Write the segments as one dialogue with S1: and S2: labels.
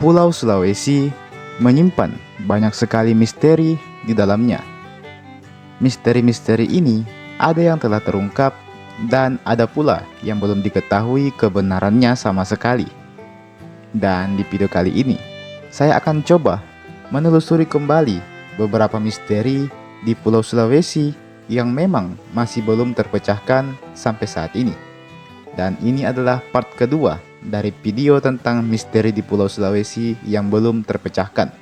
S1: Pulau Sulawesi menyimpan banyak sekali misteri di dalamnya. Misteri-misteri ini ada yang telah terungkap dan ada pula yang belum diketahui kebenarannya sama sekali. Dan di video kali ini, saya akan coba menelusuri kembali beberapa misteri di Pulau Sulawesi yang memang masih belum terpecahkan sampai saat ini. Dan ini adalah part kedua dari video tentang misteri di Pulau Sulawesi yang belum terpecahkan.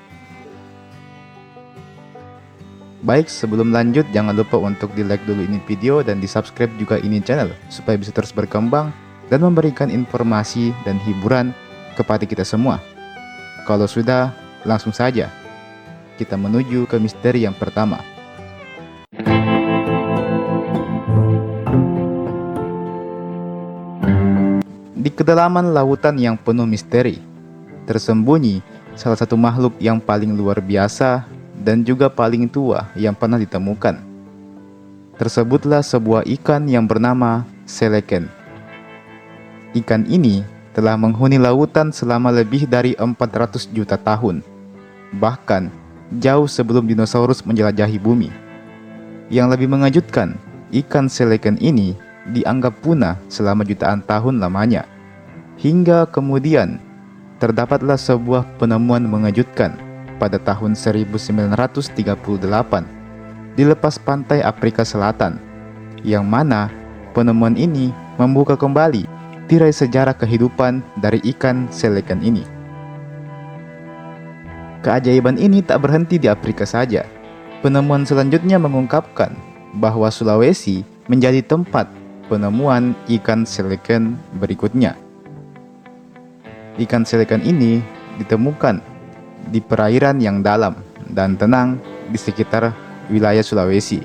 S1: Baik, sebelum lanjut jangan lupa untuk di like dulu ini video dan di subscribe juga ini channel supaya bisa terus berkembang dan memberikan informasi dan hiburan kepada kita semua. Kalau sudah, langsung saja kita menuju ke misteri yang pertama. Di kedalaman lautan yang penuh misteri, tersembunyi salah satu makhluk yang paling luar biasa dan juga paling tua yang pernah ditemukan. Tersebutlah sebuah ikan yang bernama Seleken. Ikan ini telah menghuni lautan selama lebih dari 400 juta tahun, bahkan jauh sebelum dinosaurus menjelajahi bumi. Yang lebih mengejutkan, ikan Seleken ini dianggap punah selama jutaan tahun lamanya. Hingga kemudian terdapatlah sebuah penemuan mengejutkan pada tahun 1938 di lepas pantai Afrika Selatan, yang mana penemuan ini membuka kembali tirai sejarah kehidupan dari ikan Seleken ini. Keajaiban ini tak berhenti di Afrika saja. Penemuan selanjutnya mengungkapkan bahwa Sulawesi menjadi tempat penemuan ikan Seleken berikutnya. Ikan Seleken ini ditemukan di perairan yang dalam dan tenang di sekitar wilayah Sulawesi.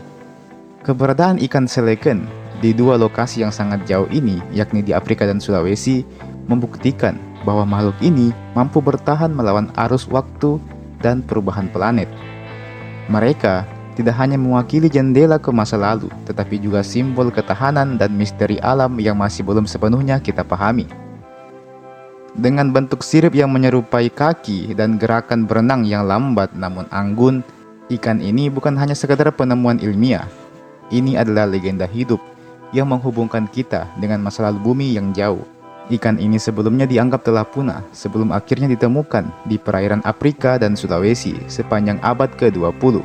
S1: Keberadaan ikan Seleken di dua lokasi yang sangat jauh ini, yakni di Afrika dan Sulawesi, membuktikan bahwa makhluk ini mampu bertahan melawan arus waktu dan perubahan planet. Mereka tidak hanya mewakili jendela ke masa lalu, tetapi juga simbol ketahanan dan misteri alam yang masih belum sepenuhnya kita pahami. Dengan bentuk sirip yang menyerupai kaki dan gerakan berenang yang lambat namun anggun, ikan ini bukan hanya sekadar penemuan ilmiah. Ini adalah legenda hidup yang menghubungkan kita dengan masa lalu bumi yang jauh. Ikan ini sebelumnya dianggap telah punah sebelum akhirnya ditemukan di perairan Afrika dan Sulawesi sepanjang abad ke-20.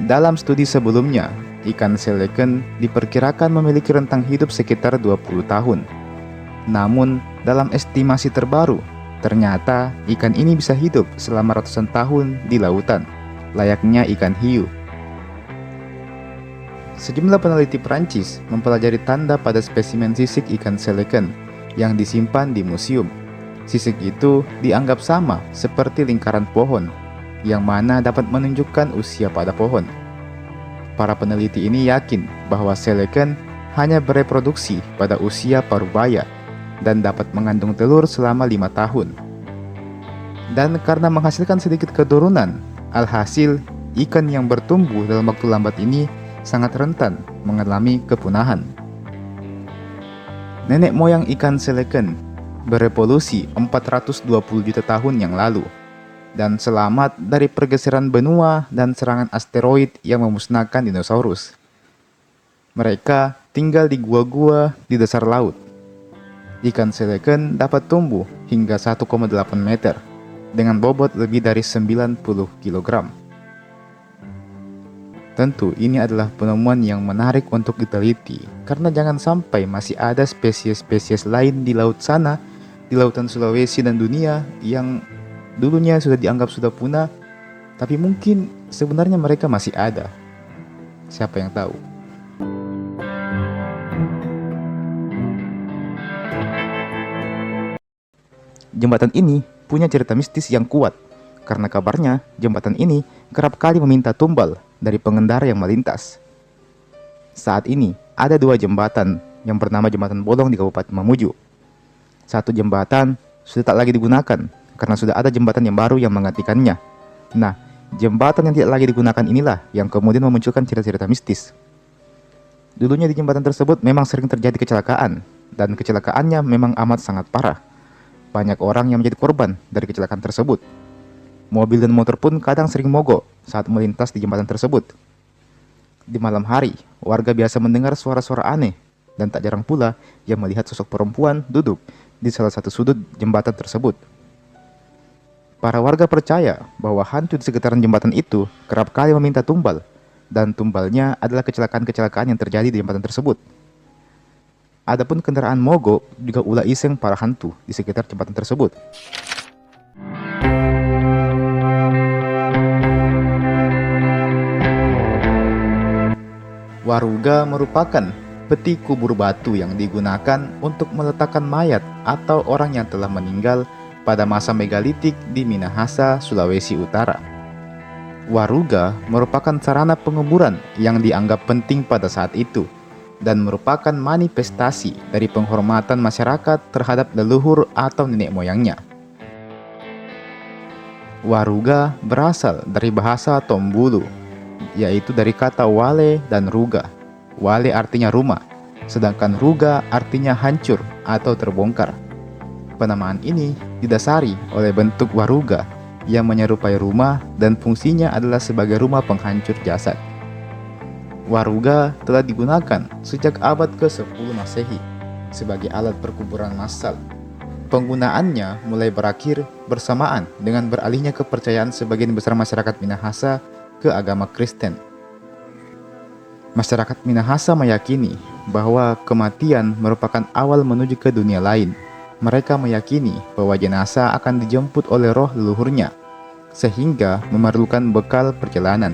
S1: Dalam studi sebelumnya, ikan Seleken diperkirakan memiliki rentang hidup sekitar 20 tahun. Namun, dalam estimasi terbaru, ternyata ikan ini bisa hidup selama ratusan tahun di lautan, layaknya ikan hiu. Sejumlah peneliti Prancis mempelajari tanda pada spesimen sisik ikan Seleken yang disimpan di museum. Sisik itu dianggap sama seperti lingkaran pohon, yang mana dapat menunjukkan usia pada pohon. Para peneliti ini yakin bahwa Seleken hanya bereproduksi pada usia parubaya dan dapat mengandung telur selama 5 tahun. Dan karena menghasilkan sedikit keturunan, alhasil ikan yang bertumbuh dalam waktu lambat ini sangat rentan mengalami kepunahan. Nenek moyang ikan Seleken berevolusi 420 juta tahun yang lalu dan selamat dari pergeseran benua dan serangan asteroid yang memusnahkan dinosaurus. Mereka tinggal di gua-gua di dasar laut. Ikan Seleken dapat tumbuh hingga 1,8 meter dengan bobot lebih dari 90 kg. Tentu ini adalah penemuan yang menarik untuk diteliti, karena jangan sampai masih ada spesies-spesies lain di laut sana, di lautan Sulawesi dan dunia yang dulunya sudah dianggap sudah punah, tapi mungkin sebenarnya mereka masih ada. Siapa yang tahu? Jembatan ini punya cerita mistis yang kuat, karena kabarnya jembatan ini kerap kali meminta tumbal dari pengendara yang melintas. Saat ini ada dua jembatan yang bernama Jembatan Bolong di Kabupaten Mamuju. Satu jembatan sudah tak lagi digunakan karena sudah ada jembatan yang baru yang menggantikannya. Nah, jembatan yang tidak lagi digunakan inilah yang kemudian memunculkan cerita-cerita mistis. Dulunya di jembatan tersebut memang sering terjadi kecelakaan, dan kecelakaannya memang amat sangat parah. Banyak orang yang menjadi korban dari kecelakaan tersebut. Mobil dan motor pun kadang sering mogok saat melintas di jembatan tersebut. Di malam hari, warga biasa mendengar suara-suara aneh, dan tak jarang pula yang melihat sosok perempuan duduk di salah satu sudut jembatan tersebut. Para warga percaya bahwa hantu di sekitaran jembatan itu kerap kali meminta tumbal, dan tumbalnya adalah kecelakaan-kecelakaan yang terjadi di jembatan tersebut. Adapun kendaraan mogok juga ulah iseng para hantu di sekitar jembatan tersebut. Waruga merupakan peti kubur batu yang digunakan untuk meletakkan mayat atau orang yang telah meninggal pada masa megalitik di Minahasa, Sulawesi Utara. Waruga merupakan sarana penguburan yang dianggap penting pada saat itu dan merupakan manifestasi dari penghormatan masyarakat terhadap leluhur atau nenek moyangnya. Waruga berasal dari bahasa Tombulu, yaitu dari kata wale dan ruga. Wale artinya rumah, sedangkan ruga artinya hancur atau terbongkar. Penamaan ini didasari oleh bentuk waruga yang menyerupai rumah dan fungsinya adalah sebagai rumah penghancur jasad. Waruga telah digunakan sejak abad ke-10 Masehi sebagai alat perkuburan massal. Penggunaannya mulai berakhir bersamaan dengan beralihnya kepercayaan sebagian besar masyarakat Minahasa ke agama Kristen. Masyarakat Minahasa meyakini bahwa kematian merupakan awal menuju ke dunia lain. Mereka meyakini bahwa jenazah akan dijemput oleh roh leluhurnya, sehingga memerlukan bekal perjalanan.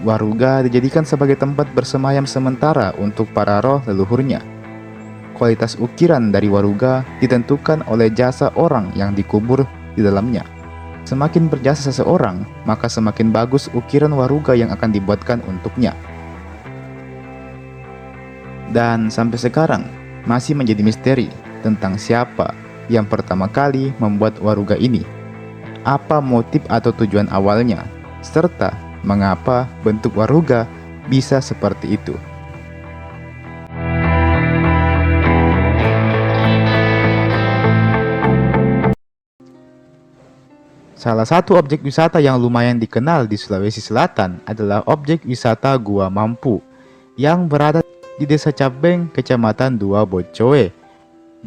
S1: Waruga dijadikan sebagai tempat bersemayam sementara untuk para roh leluhurnya. Kualitas ukiran dari waruga ditentukan oleh jasa orang yang dikubur di dalamnya. Semakin berjasa seseorang, maka semakin bagus ukiran waruga yang akan dibuatkan untuknya. Dan sampai sekarang masih menjadi misteri tentang siapa yang pertama kali membuat waruga ini, apa motif atau tujuan awalnya, serta mengapa bentuk waruga bisa seperti itu. Salah satu objek wisata yang lumayan dikenal di Sulawesi Selatan adalah objek wisata Gua Mampu yang berada di Desa Cabeng, Kecamatan Dua Bocoe.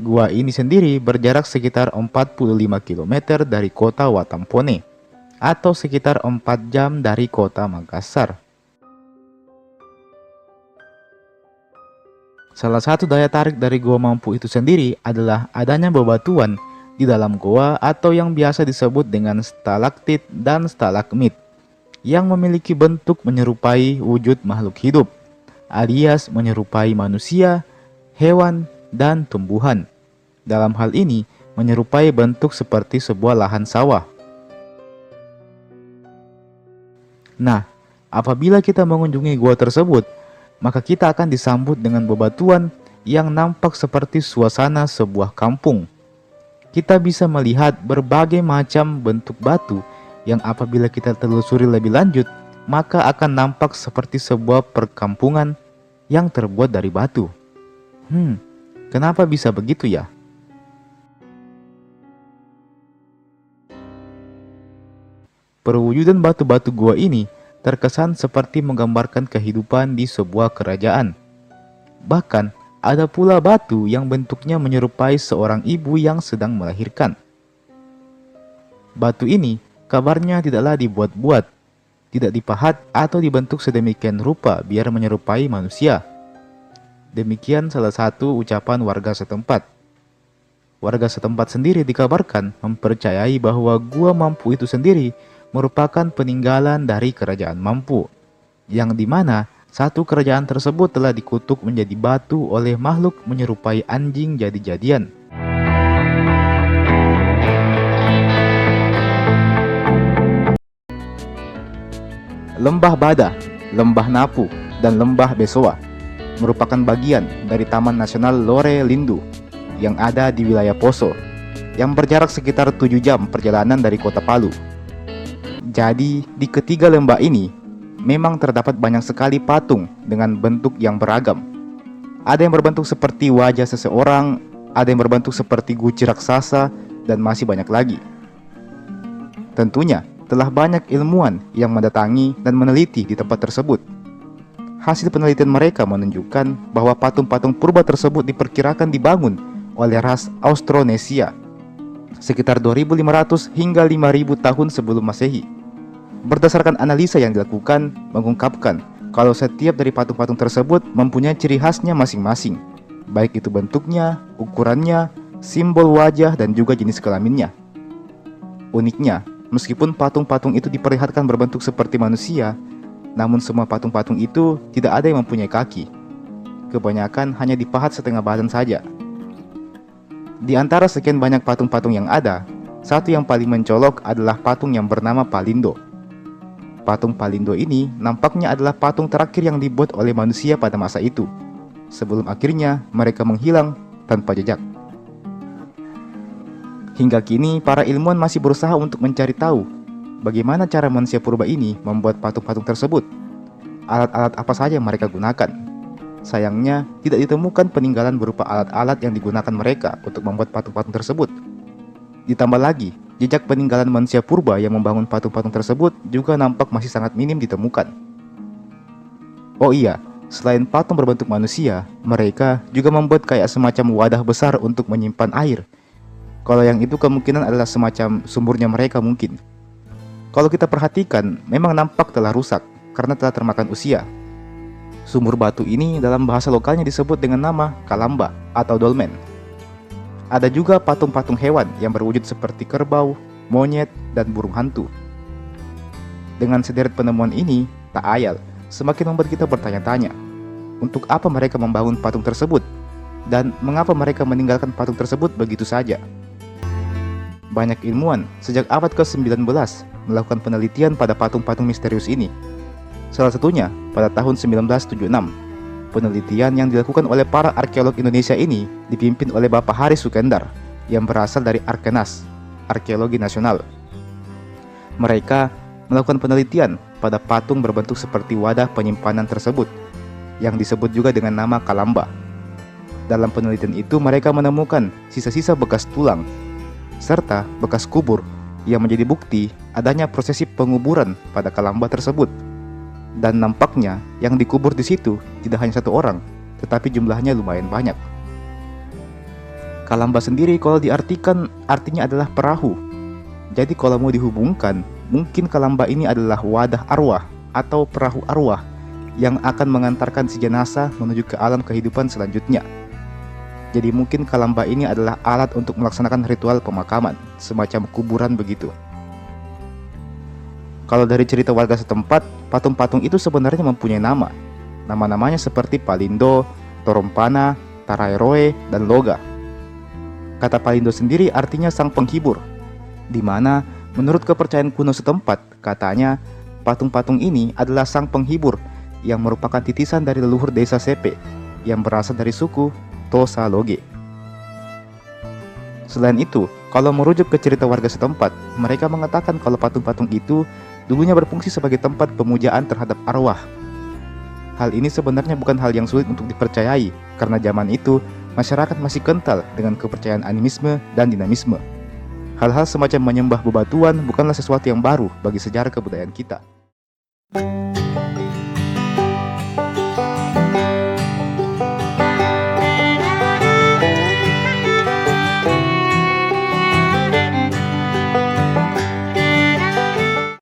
S1: Gua ini sendiri berjarak sekitar 45 km dari kota Watampone atau sekitar 4 jam dari kota Makassar. Salah satu daya tarik dari Gua Mampu itu sendiri adalah adanya bebatuan di dalam goa atau yang biasa disebut dengan stalaktit dan stalagmit yang memiliki bentuk menyerupai wujud makhluk hidup, alias menyerupai manusia, hewan, dan tumbuhan. Dalam hal ini, menyerupai bentuk seperti sebuah lahan sawah. Nah, apabila kita mengunjungi gua tersebut, maka kita akan disambut dengan bebatuan yang nampak seperti suasana sebuah kampung. Kita bisa melihat berbagai macam bentuk batu yang apabila kita telusuri lebih lanjut, maka akan nampak seperti sebuah perkampungan yang terbuat dari batu. Kenapa bisa begitu ya? Perwujudan batu-batu gua ini terkesan seperti menggambarkan kehidupan di sebuah kerajaan. Bahkan, ada pula batu yang bentuknya menyerupai seorang ibu yang sedang melahirkan. Batu ini kabarnya tidaklah dibuat-buat, tidak dipahat atau dibentuk sedemikian rupa biar menyerupai manusia. Demikian salah satu ucapan warga setempat. Warga setempat sendiri dikabarkan mempercayai bahwa Gua Mampu itu sendiri merupakan peninggalan dari kerajaan Mampu, yang dimana satu kerajaan tersebut telah dikutuk menjadi batu oleh makhluk menyerupai anjing jadi-jadian. Lembah Bada, Lembah Napu, dan Lembah Besoa merupakan bagian dari Taman Nasional Lore Lindu yang ada di wilayah Poso, yang berjarak sekitar 7 jam perjalanan dari kota Palu. Jadi, di ketiga lembah ini memang terdapat banyak sekali patung dengan bentuk yang beragam. Ada yang berbentuk seperti wajah seseorang, ada yang berbentuk seperti guci raksasa, dan masih banyak lagi. Tentunya, telah banyak ilmuwan yang mendatangi dan meneliti di tempat tersebut. Hasil penelitian mereka menunjukkan bahwa patung-patung purba tersebut diperkirakan dibangun oleh ras Austronesia sekitar 2500 hingga 5000 tahun sebelum Masehi. Berdasarkan analisa yang dilakukan, mengungkapkan kalau setiap dari patung-patung tersebut mempunyai ciri khasnya masing-masing, baik itu bentuknya, ukurannya, simbol wajah, dan juga jenis kelaminnya. Uniknya, meskipun patung-patung itu diperlihatkan berbentuk seperti manusia, namun semua patung-patung itu tidak ada yang mempunyai kaki. Kebanyakan hanya dipahat setengah badan saja. Di antara sekian banyak patung-patung yang ada, satu yang paling mencolok adalah patung yang bernama Palindo. Patung Palindo ini nampaknya adalah patung terakhir yang dibuat oleh manusia pada masa itu, sebelum akhirnya mereka menghilang tanpa jejak. Hingga kini, para ilmuwan masih berusaha untuk mencari tahu bagaimana cara manusia purba ini membuat patung-patung tersebut. Alat-alat apa saja yang mereka gunakan. Sayangnya, tidak ditemukan peninggalan berupa alat-alat yang digunakan mereka untuk membuat patung-patung tersebut. Ditambah lagi, jejak peninggalan manusia purba yang membangun patung-patung tersebut juga nampak masih sangat minim ditemukan. Oh iya, selain patung berbentuk manusia, mereka juga membuat kayak semacam wadah besar untuk menyimpan air. Kalau yang itu kemungkinan adalah semacam sumurnya mereka mungkin. Kalau kita perhatikan, memang nampak telah rusak karena telah termakan usia. Sumur batu ini dalam bahasa lokalnya disebut dengan nama Kalamba atau dolmen. Ada juga patung-patung hewan yang berwujud seperti kerbau, monyet, dan burung hantu. Dengan sederet penemuan ini, tak ayal, semakin membuat kita bertanya-tanya, untuk apa mereka membangun patung tersebut? Dan mengapa mereka meninggalkan patung tersebut begitu saja? Banyak ilmuwan sejak abad ke-19 melakukan penelitian pada patung-patung misterius ini. Salah satunya pada tahun 1976. Penelitian yang dilakukan oleh para arkeolog Indonesia ini dipimpin oleh Bapak Haris Sukendar yang berasal dari Arkenas, Arkeologi Nasional. Mereka melakukan penelitian pada patung berbentuk seperti wadah penyimpanan tersebut yang disebut juga dengan nama Kalamba. Dalam penelitian itu mereka menemukan sisa-sisa bekas tulang serta bekas kubur yang menjadi bukti adanya prosesi penguburan pada Kalamba tersebut. Dan nampaknya yang dikubur di situ tidak hanya satu orang, tetapi jumlahnya lumayan banyak. Kalamba sendiri kalau diartikan artinya adalah perahu. Jadi kalau mau dihubungkan, mungkin Kalamba ini adalah wadah arwah atau perahu arwah yang akan mengantarkan si jenazah menuju ke alam kehidupan selanjutnya. Jadi mungkin Kalamba ini adalah alat untuk melaksanakan ritual pemakaman, semacam kuburan begitu. Kalau dari cerita warga setempat, patung-patung itu sebenarnya mempunyai nama. Nama-namanya seperti Palindo, Torompana, Taraeroe, dan Loga. Kata Palindo sendiri artinya sang penghibur, di mana menurut kepercayaan kuno setempat, katanya patung-patung ini adalah sang penghibur yang merupakan titisan dari leluhur desa Sepe yang berasal dari suku Tosa Loge. Selain itu, kalau merujuk ke cerita warga setempat, mereka mengatakan kalau patung-patung itu dulunya berfungsi sebagai tempat pemujaan terhadap arwah. Hal ini sebenarnya bukan hal yang sulit untuk dipercayai, karena zaman itu masyarakat masih kental dengan kepercayaan animisme dan dinamisme. Hal-hal semacam menyembah bebatuan bukanlah sesuatu yang baru bagi sejarah kebudayaan kita.